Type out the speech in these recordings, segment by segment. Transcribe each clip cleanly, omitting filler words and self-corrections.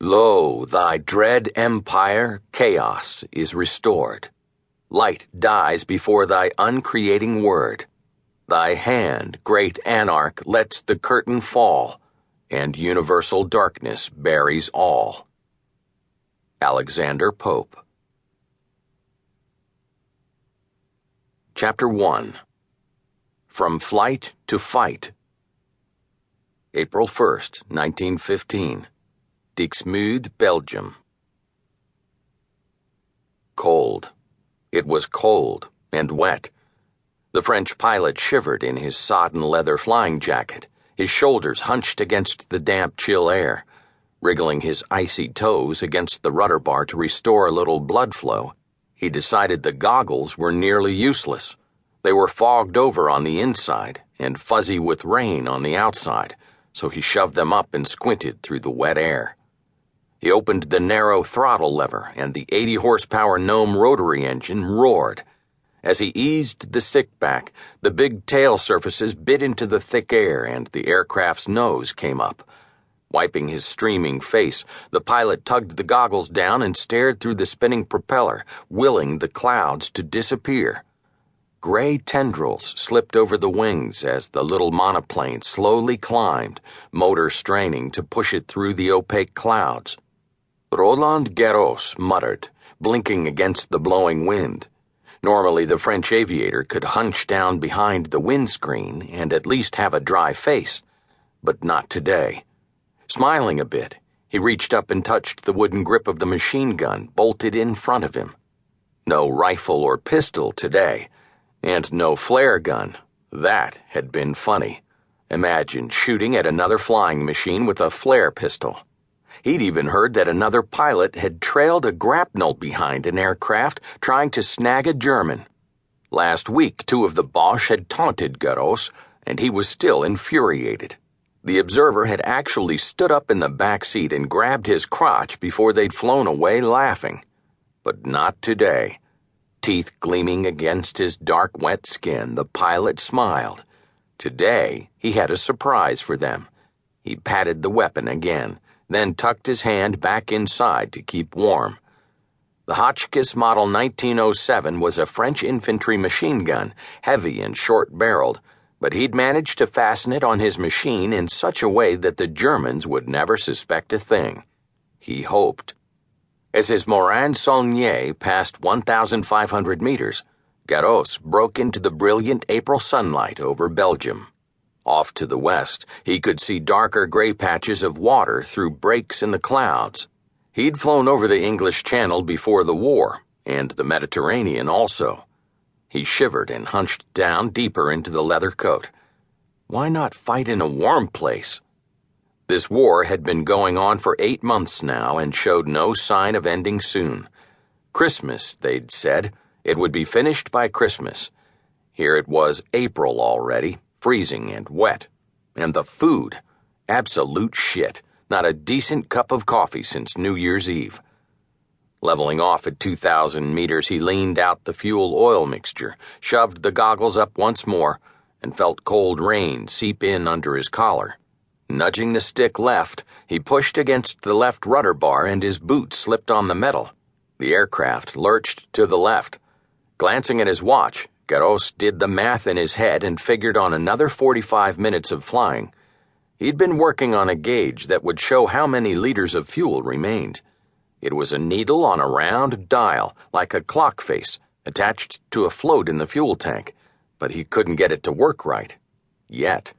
Lo, thy dread empire, chaos, is restored. Light dies before thy uncreating word. Thy hand, great anarch, lets the curtain fall, and universal darkness buries all. Alexander Pope. Chapter 1. From Flight to Fight. April 1st, 1915. Dixmude, Belgium. Cold. It was cold and wet. The French pilot shivered in his sodden leather flying jacket, his shoulders hunched against the damp, chill air. Wriggling his icy toes against the rudder bar to restore a little blood flow, he decided the goggles were nearly useless. They were fogged over on the inside and fuzzy with rain on the outside, so he shoved them up and squinted through the wet air. He opened the narrow throttle lever, and the 80-horsepower Gnome rotary engine roared. As he eased the stick back, the big tail surfaces bit into the thick air, and the aircraft's nose came up. Wiping his streaming face, the pilot tugged the goggles down and stared through the spinning propeller, willing the clouds to disappear. Gray tendrils slipped over the wings as the little monoplane slowly climbed, motor straining to push it through the opaque clouds. Roland Garros muttered, blinking against the blowing wind. Normally, the French aviator could hunch down behind the windscreen and at least have a dry face, but not today. Smiling a bit, he reached up and touched the wooden grip of the machine gun bolted in front of him. No rifle or pistol today, and no flare gun. That had been funny. Imagine shooting at another flying machine with a flare pistol. He'd even heard that another pilot had trailed a grapnel behind an aircraft trying to snag a German. Last week, 2 of the Boche had taunted Garros, and he was still infuriated. The observer had actually stood up in the back seat and grabbed his crotch before they'd flown away laughing. But not today. Teeth gleaming against his dark, wet skin, the pilot smiled. Today, he had a surprise for them. He patted the weapon again, then tucked his hand back inside to keep warm. The Hotchkiss Model 1907 was a French infantry machine gun, heavy and short-barreled, but he'd managed to fasten it on his machine in such a way that the Germans would never suspect a thing. He hoped. As his Morane-Saulnier passed 1,500 meters, Garros broke into the brilliant April sunlight over Belgium. Off to the west, he could see darker gray patches of water through breaks in the clouds. He'd flown over the English Channel before the war, and the Mediterranean also. He shivered and hunched down deeper into the leather coat. Why not fight in a warm place? This war had been going on for 8 months now and showed no sign of ending soon. Christmas, they'd said. It would be finished by Christmas. Here it was April already, freezing and wet. And the food, absolute shit. Not a decent cup of coffee since New Year's Eve. Leveling off at 2,000 meters, he leaned out the fuel-oil mixture, shoved the goggles up once more, and felt cold rain seep in under his collar. Nudging the stick left, he pushed against the left rudder bar and his boot slipped on the metal. The aircraft lurched to the left. Glancing at his watch, Garros did the math in his head and figured on another 45 minutes of flying. He'd been working on a gauge that would show how many liters of fuel remained. It was a needle on a round dial, like a clock face, attached to a float in the fuel tank, but he couldn't get it to work right. Yet.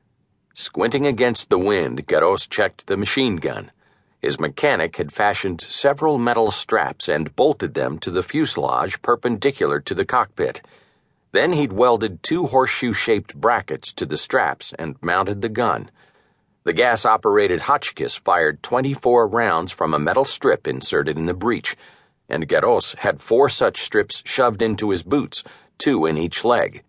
Squinting against the wind, Garros checked the machine gun. His mechanic had fashioned several metal straps and bolted them to the fuselage perpendicular to the cockpit. Then he'd welded 2 horseshoe-shaped brackets to the straps and mounted the gun. The gas-operated Hotchkiss fired 24 rounds from a metal strip inserted in the breech, and Garros had 4 such strips shoved into his boots, 2 in each leg.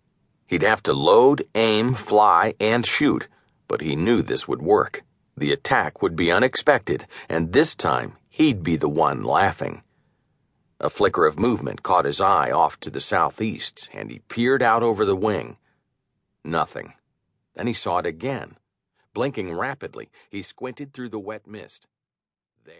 He'd have to load, aim, fly, and shoot, but he knew this would work. The attack would be unexpected, and this time he'd be the one laughing. A flicker of movement caught his eye off to the southeast, and he peered out over the wing. Nothing. Then he saw it again. Blinking rapidly, he squinted through the wet mist. There.